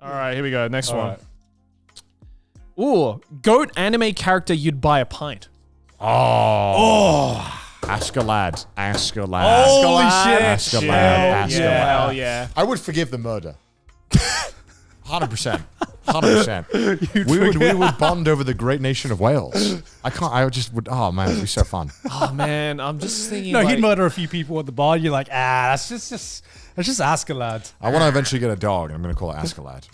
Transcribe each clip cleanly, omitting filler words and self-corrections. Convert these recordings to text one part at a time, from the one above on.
All right, here we go. Next one. Right. Ooh, goat anime character you'd buy a pint. Ask a lad. Ask a lad. Holy shit. Ask a lad. Ask a lad. Hell yeah. I would forgive the murder. 100%. 100%. We would bond over the great nation of Wales. Oh man, it'd be so fun. Oh man, I'm just thinking. No, like, he'd murder a few people at the bar. You're like, that's just ask a lad. I want to eventually get a dog, and I'm going to call it Ask a Lad.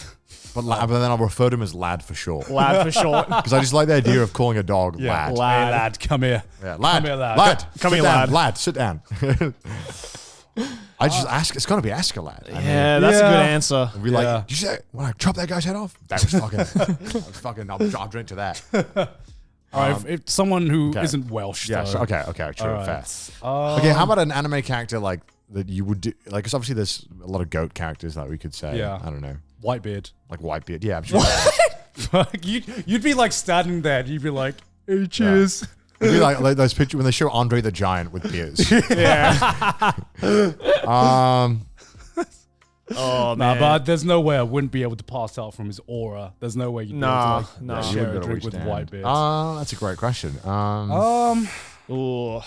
But then I'll refer to him as Lad for short. Lad for short. Because I just like the idea of calling a dog Lad. Hey, lad, come here. Yeah, Lad. Come here, lad. Lad. Come sit here, down. lad. Lad, sit down. I just ask. It's going to be Ask a Lad. Yeah, that's a good answer. Be like, did you say when I chop that guy's head off? That was fucking. I'll drink to that. All right, if someone who isn't Welsh. Yeah. though. Okay. True. All Fair. right. Okay. How about an anime character like that you would do? Like, because obviously there's a lot of goat characters that we could say. Yeah. I don't know. Whitebeard. Like Whitebeard. Yeah. I'm sure. Fuck, you'd be like standing there. You'd be like, hey, cheers. It'd be like those pictures when they show Andre the Giant with beers. Yeah. Oh Nah, man. but there's no way I wouldn't be able to pass out from his aura. There's no way you'd be able to Nah. share a drink with Whitebeard. That's a great question. Ooh.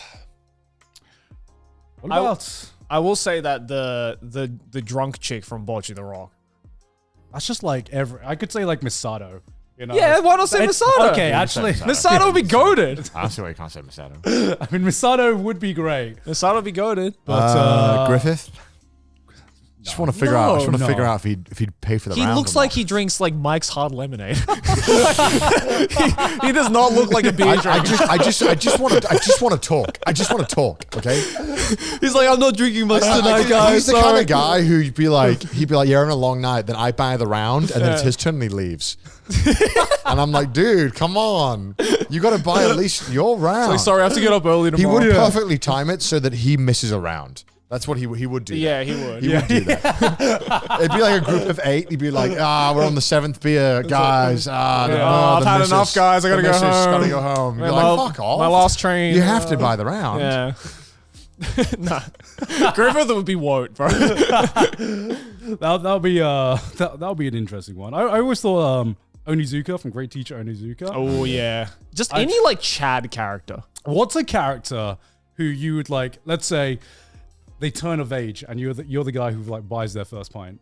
What about? I will say that the drunk chick from Bocce the Rock. That's just like I could say like Misato. You know? Yeah, why not say Misato? Okay, actually, Misato would be goated. I see why you can't say Masato. I mean, Misato would be great. Misato would be goated. But Griffith. Just want to figure out. I just want to figure out if he'd pay for the. He round looks or like not. he drinks like Mike's Hard Lemonade. he does not look like a beer drinker. I just want to talk. I just want to talk. Okay. He's like, I'm not drinking much tonight, guys. He's the kind of guy who'd be like, you're having a long night. Then I buy the round, and then it's his turn, and he leaves. And I'm like, dude, come on. You got to buy at least your round. Like, sorry, I have to get up early He tomorrow. would perfectly time it so that he misses a round. That's what he would do. Yeah, he would. He would do that. It'd be like a group of 8. He'd be like, we're on the 7th beer, guys. I've had enough, guys. I gotta go home. Gotta go home. You're like, fuck off. My last train. You have to buy the round. Yeah. Nah. Griffith would be woke, bro. that'll be an interesting one. I always thought Onizuka from Great Teacher Onizuka. Oh yeah. Just any like Chad character. What's a character who you would like? Let's say they turn of age, and you're the guy who like buys their first pint.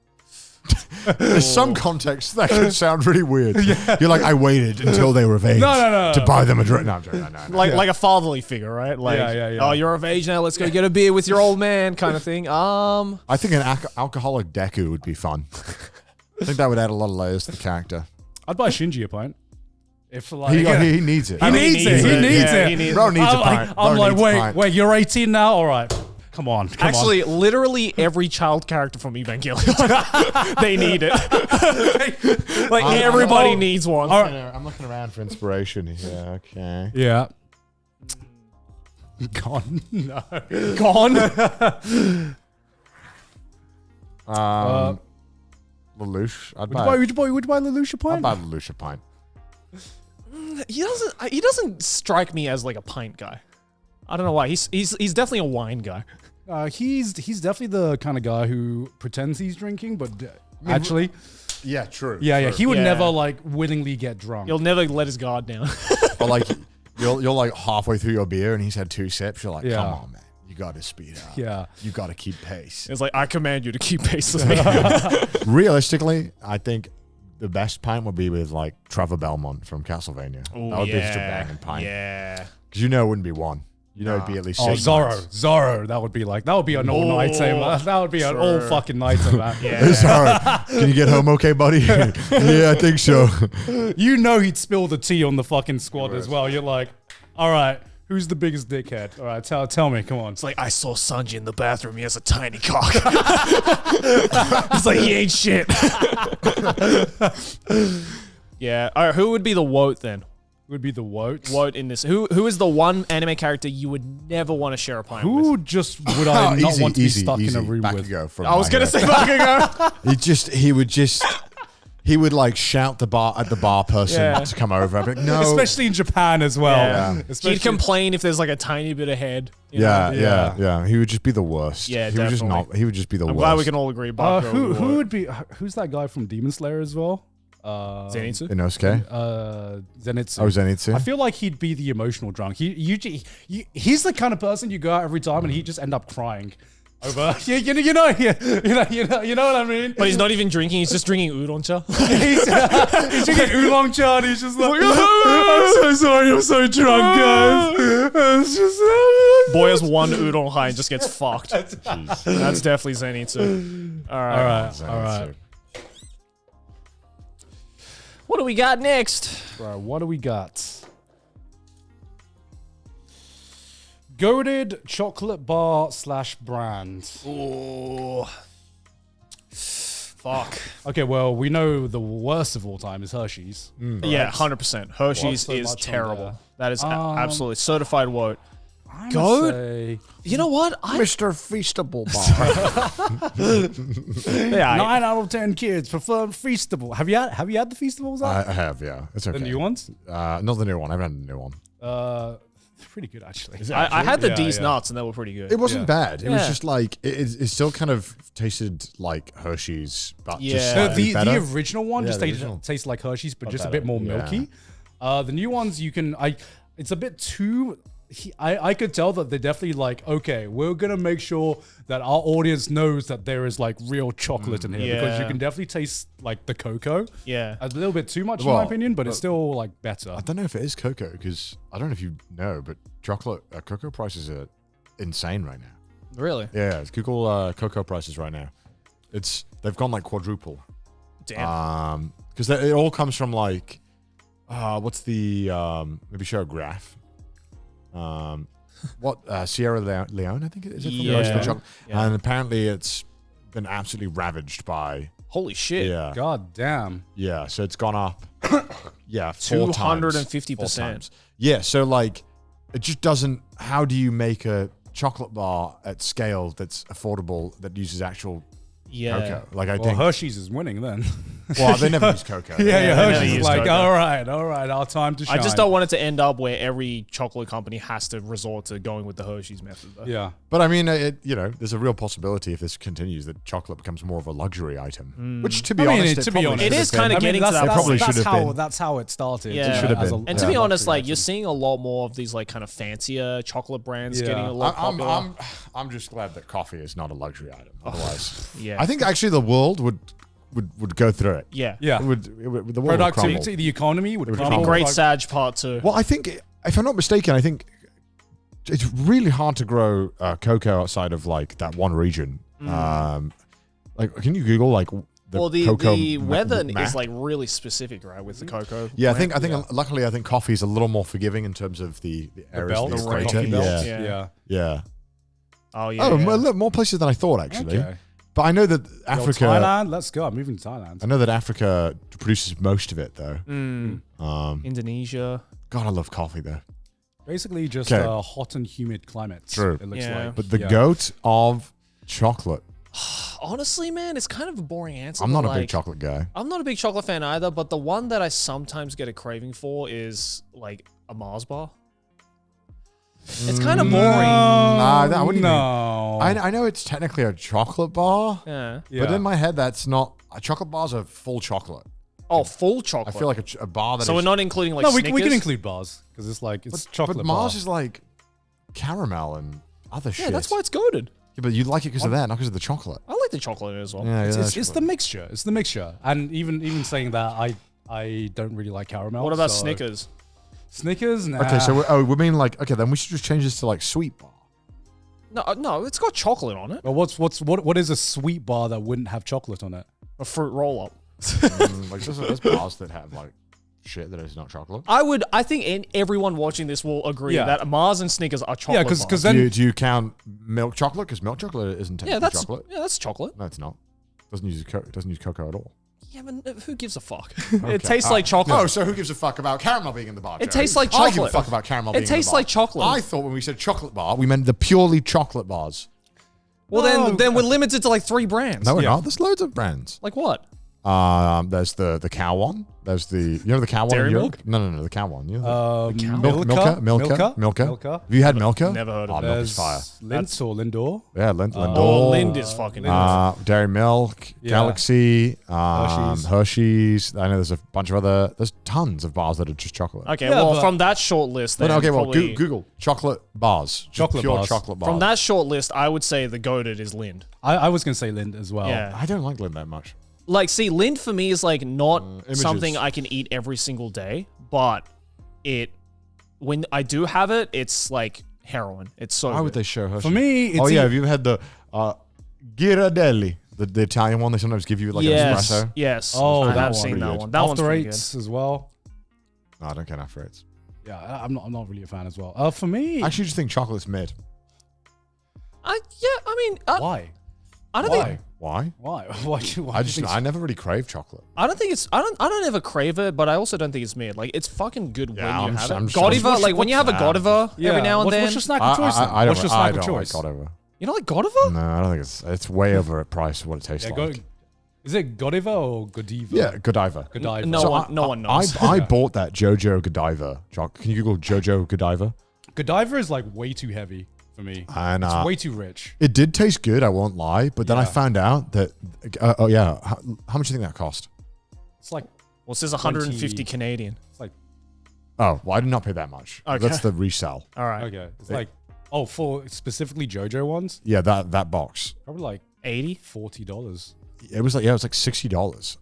There's some context that could sound really weird. You're like, I waited until they were of age to buy them a drink. No, I'm joking. No. Like a fatherly figure, right? Like, oh, you're of age now. Let's go get a beer with your old man, kind of thing. I think an alcoholic Deku would be fun. I think that would add a lot of layers to the character. I'd buy Shinji a pint. If like he needs it. He needs it. Bro needs a pint. I'm like, wait, you're 18 now? All right. Come on. Actually, literally every child character from Evangelion, they need it. Like everybody needs one. I'm looking around for inspiration. Yeah, okay. Yeah. Gone. No. Gone. Lelouch. Would you buy Lelouch a pint? I'd buy Lelouch a pint. He doesn't strike me as like a pint guy. I don't know why. He's definitely a wine guy. He's definitely the kind of guy who pretends he's drinking, but actually, yeah, true. Yeah. He would Yeah. never like willingly get drunk. He'll never let his guard down. Or like you're like halfway through your beer and he's had 2 sips. You're like, come on, man, you got to speed up. Yeah, you got to keep pace. It's like, I command you to keep pace with me. Realistically, I think the best pint would be with like Trevor Belmont from Castlevania. Ooh, that would be just a banging pint. Yeah. Because it wouldn't be one. It'd be at least 6 pints. Zorro. That would be an all item. That would be an all fucking item. Yeah. Zorro, can you get home okay, buddy? Yeah, I think so. You know he'd spill the tea on the fucking squad as well. You're like, all right, who's the biggest dickhead? All right, tell me, come on. It's like, I saw Sanji in the bathroom. He has a tiny cock. It's like, he ain't shit. Yeah. All right, who would be the Woat then? Would be the Woat. Woat in this. Who is the one anime character you would never want to share a pint with? Who just would I not want to be stuck in a room with? Bakugo from I was going to say Bakugo. he would just He would like shout the bar at the bar person to come over. I'd be like, no. Especially in Japan as well. Yeah. Especially- He'd complain if there's like a tiny bit of head. you Yeah, know? yeah. He would just be the worst. Yeah, he would just definitely. He would just be the I'm worst. glad we can all agree. who would be? Who's that guy from Demon Slayer as well? Zenitsu? Inosuke? Zenitsu. Oh, Zenitsu. I feel like he'd be the emotional drunk. He's the kind of person you go out every time and he just end up crying over. You know what I mean. But he's not even drinking. He's just drinking udon cha. he's drinking oolong cha and he's just like, I'm so sorry, I'm so drunk, guys. It's just Boy has one udon high and just gets fucked. That's definitely Zenitsu. All right. all right. What do we got next? Bro, what do we got? Goated chocolate bar / brand. Ooh. Fuck. Okay, well, we know the worst of all time is Hershey's. Yeah, 100%. Hershey's What's so is much on terrible. there? That is absolutely certified woat. I Goat? must say, You know what? Mr. Feastable Bar. Yeah, 9 out of 10 kids prefer Feastable. Have you had the Feastables? I have, yeah. It's okay. The new ones? Not the new one. I haven't had the new one. They're pretty good actually. I had the Yeah, D's yeah. nuts and they were pretty good. It wasn't bad. It was Yeah. just like it still kind of tasted like Hershey's, but just Yeah. slightly The better. original one Yeah, just the original. tastes like Hershey's, but just a better. bit more Yeah. milky. The new ones it's a bit too. I could tell that they're definitely like, okay, we're gonna make sure that our audience knows that there is like real chocolate in here because you Yeah. can definitely taste like the cocoa. Yeah. A little bit too much in my Well, opinion, but it's still like better. I don't know if it is cocoa because I don't know if you know, but cocoa prices are insane right now. Really? Yeah, it's Google cocoa prices right now. They've gone like quadruple. Damn. Because it all comes from like, what's the maybe show a graph. Sierra Leone, I think it is. It from Yeah. roasted chocolate? Yeah. And apparently it's been absolutely ravaged by. Holy shit. Yeah, God damn. yeah. So it's gone up. Yeah, 4 times. 250%. 4 times. Yeah, so like, it just doesn't. How do you make a chocolate bar at scale that's affordable that uses actual Yeah. cocoa? Like I Well, think. Hershey's is winning then. Well, they never use cocoa. yeah, they never Hershey's is use like, cocoa. all right, our time to shine. I just don't want it to end up where every chocolate company has to resort to going with the Hershey's method. Though. Yeah. But I mean, there's a real possibility if this continues that chocolate becomes more of a luxury item. Which, to be honest, It is kind of getting to that It probably that's should have been. That's how it started. Yeah. It should have as been. And to be Yeah. honest, like you're seeing a lot more of these like kind of fancier chocolate brands Yeah. getting a lot popular. I'm just glad that coffee is not a luxury item. Otherwise, Yeah. I think actually the world would go through it. Yeah. Yeah. The world would crumble. Productivity, the economy would would crumble. crumble. Great Sag Part 2. Well, I think, if I'm not mistaken, I think it's really hard to grow cocoa outside of like that one region. Like, can you Google like the cocoa weather map? is like really specific, right, with the cocoa. Yeah, I think luckily I think coffee is a little more forgiving in terms of the areas belt, that the it's greater. coffee belt. Yeah, Yeah. yeah. Oh yeah. Oh, yeah. well, look, more places than I thought actually. Okay. But I know that Yo, Africa. Thailand, let's go. I'm moving to Thailand. I know that Africa produces most of it though. Indonesia. God, I love coffee though. Basically, just Okay. hot and humid climates. True. It looks Yeah. like. But the Yeah. goat of chocolate. Honestly, man, it's kind of a boring answer. I'm not but, a big like, chocolate guy. I'm not a big chocolate fan either, but the one that I sometimes get a craving for is like a Mars bar. It's kind of boring. Nah, what do you mean? No. I know it's technically a chocolate bar, Yeah. but in my head that's not. Chocolate bars are full chocolate. Oh, full I chocolate. feel like a bar that so is. we're not including like no, we Snickers? can include bars because it's like it's chocolate. But Mars bar. is like caramel and other shit. Yeah, that's why it's goaded. Yeah, but you like it because of that, not because of the chocolate. I like the chocolate in it as well. Yeah, It's the mixture. It's the mixture. And even saying that, I don't really like caramel. What about so- Snickers? Snickers? Nah. Okay, so we mean like okay, then we should just change this to like sweet bar. No, it's got chocolate on it. Well, what is a sweet bar that wouldn't have chocolate on it? A fruit roll up. Like there's bars that have like shit that is not chocolate. I think everyone watching this will agree Yeah. that Mars and Snickers are chocolate. Yeah, because bars. then Do you count milk chocolate? Because milk chocolate isn't technically chocolate. that's chocolate. No, it's not. Doesn't use cocoa at all. Yeah, but who gives a fuck? It tastes like chocolate. Oh, so who gives a fuck about caramel being in the bar? It Joe? tastes like I give a chocolate. fuck about caramel. It being in the tastes bar. like chocolate. I thought when we said chocolate bar, we meant the purely chocolate bars. Well, No. then we're limited to like 3 brands. No, we're Yeah. not. There's loads of brands. Like what? There's the cow one. There's the the cow one Dairy in milk? Europe? No, the cow one. You know, Milka. Have you had Milka? Never heard of it. Milk is fire. Lindt or Lindor. Yeah, Lindor. Oh, Lind is fucking good. Dairy Milk, Yeah. Galaxy, Hershey's. Hershey's. I know there's a bunch of other. There's tons of bars that are just chocolate. Okay, Yeah, well, but- from that short list, then Okay, well, probably, Google chocolate bars. Just Chocolate pure bars. chocolate bars. from that short list, I would say the goated is Lind. I was gonna say Lindt as well. Yeah. I don't like Lind that much. Like, see, Lind for me is like not Images. something I can eat every single day, but when I do have it, it's like heroin. It's so Why would good. they show Hershey? For me, it's have you had the Ghirardelli, the Italian one? They sometimes give you like an Yes, espresso. yes. Oh, I that have one. seen Pretty that good. one. That one's After pretty good. Eights as well. No, I don't care after it's. Yeah, I'm not really a fan as well. For me, I actually just think chocolate's mid. I mean, why? I don't Why? think. Why? Why? Why? do you I think never really crave chocolate. I don't think it's. I don't ever crave it, but I also don't think it's mid. Like, it's fucking good Yeah, when I'm you just- have I'm it. just- Godiva, what's- like when you have a what's- Godiva every now and what's, then. What's your snack of choice? Then? I What's your snack I of don't choice? like Godiva. You don't like Godiva? No, I don't think it's way over at price for what it tastes Yeah, like. is it Godiva or Godiva? Yeah, Godiva. Godiva. No one knows. I bought that Jojo Godiva. Can you Google Jojo Godiva? Godiva is like way too heavy for me. And It's way too rich. it did taste good, I won't lie, but then I Yeah. found out that how much do you think that cost? It's like Well, it says 150 20. Canadian. it's like Oh, well, I did not pay that much. Okay. That's the resell. All right, okay. It's like for specifically JoJo ones, Yeah, that box. probably like 80. $40. It was like $60.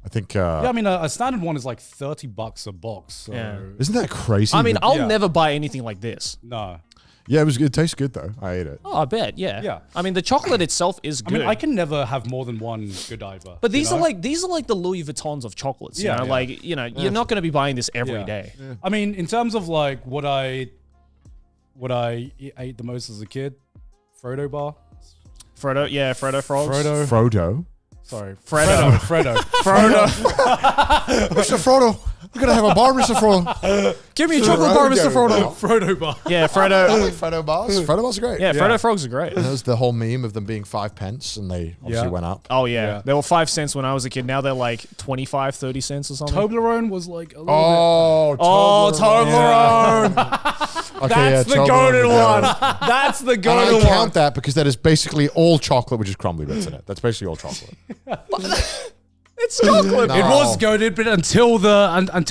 I think Yeah, I mean a standard one is like $30 a box. So Yeah. isn't that crazy? I mean, that- I'll Yeah. never buy anything like this. no. yeah, it was good. It tastes good though. I ate it. Oh, I bet. Yeah. Yeah. I mean, the chocolate itself is I good. mean, I can never have more than one Godiva. but these you are know? like the Louis Vuittons of chocolates. Yeah, You know, yeah. like you're not going to be buying this every Yeah. day. I mean, in terms of like what I ate the most as a kid, Frodo bar. Frodo, yeah, Frodo frogs. Frodo. Sorry, Frodo. Frodo. Frodo. Mr. Frodo, we're gonna have a bar, Mr. Frodo. Give me a chocolate bar, Mr. Frodo. Frodo bar. Yeah, Frodo. Frodo bars. Frodo bars are great. Yeah, Frodo frogs are great. And there was the whole meme of them being 5 pence, and they obviously Yeah. went up. Oh yeah. Yeah. They were 5 cents when I was a kid. Now they're like 25, 30 cents or something. Toblerone was like a little Oh, Toblerone. That's the goaded one. That's the And goaded I one. count that because that is basically all chocolate with just crumbly bits in it. That's basically all chocolate. It's chocolate. No. It was goaded, but until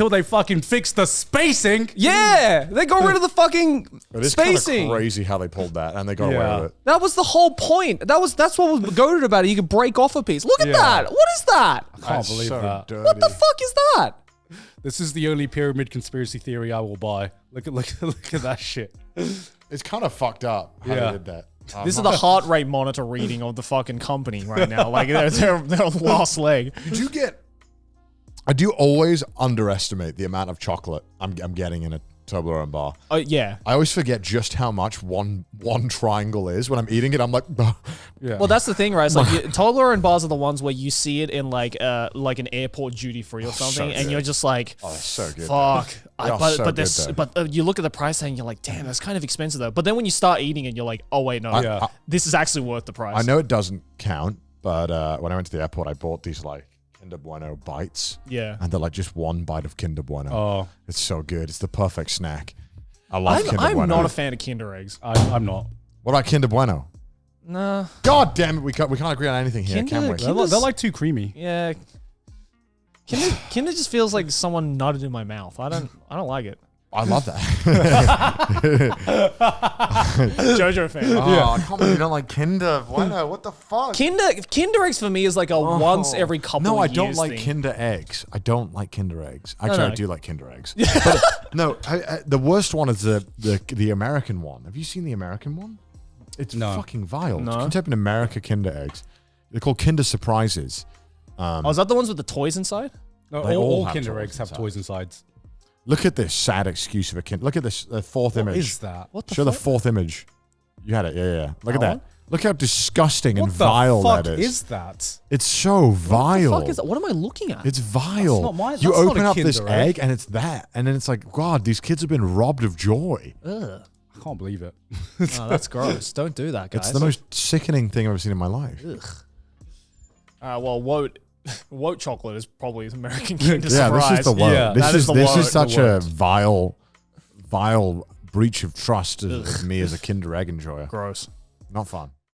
they fucking fixed the spacing. Yeah, they got rid of the fucking It is kind of spacing. crazy how they pulled that, and they got away Yeah. with it. That was the whole point. That's what was goaded about it. You could break off a piece. Look at Yeah. that. What is that? I can't believe that. Dirty. What the fuck is that? This is the only pyramid conspiracy theory I will buy. Look at that shit. It's kind of fucked up how Yeah. they did that. This is the heart rate monitor reading of the fucking company right now. Like they're on the last leg. Did you get? I do always underestimate the amount of chocolate I'm getting in a Toblerone bar. Oh yeah. I always forget just how much one triangle is when I'm eating it. I'm like, Yeah. Well, that's the thing, right? It's like Toblerone bars are the ones where you see it in like an airport duty free or something, and good. you're just like, oh, that's so good. fuck. They are so good, though. But you look at the price tag and you're like, damn, that's kind of expensive though. But then when you start eating it, you're like, oh wait, no, Yeah. this is actually worth the price. I know it doesn't count, but when I went to the airport, I bought these like Kinder Bueno bites, Yeah. and they're like just one bite of Kinder Bueno. Oh, It's so good. It's the perfect snack. I love Kinder I'm Bueno. not a fan of Kinder eggs. I'm not. What about Kinder Bueno? Nah. God damn it, we can't agree on anything here, can we? They're like too creamy. Yeah. Kinder just feels like someone nutted in my mouth. I don't like it. I love that. Jojo fan. Oh, I can't believe you don't like Kinder Bueno. What the fuck? Kinder eggs for me is like a once every couple No, of I years don't like thing. Kinder eggs. I don't like Kinder eggs. Actually, no. I do like Kinder eggs. But no, the worst one is the American one. Have you seen the American one? It's No. fucking vile. No. You can type in America Kinder eggs. They're called Kinder Surprises. Oh, is that the ones with the toys inside? No, They all all have Kinder toys eggs have inside. toys inside. Look at this sad excuse of a Kinder. Look at this fourth What image. is that? What the Show the fuck? fourth image. You had it, yeah. Look at That that. one? Look how disgusting and What the vile fuck that is that? It's so What vile. the fuck is that? What am I looking at? It's vile. not mine. You That's not open a up this Kinder egg egg. and it's that. And then it's like, God, these kids have been robbed of joy. Ugh. I can't believe it. Oh, that's gross. Don't do that, guys. It's the most sickening thing I've ever seen in my life. Well, Wout woke chocolate is probably American Kinder Yeah, Surprise. this is the woke. Yeah. This is such a woke. vile breach of trust of me as a Kinder Egg enjoyer. Gross. Not fun.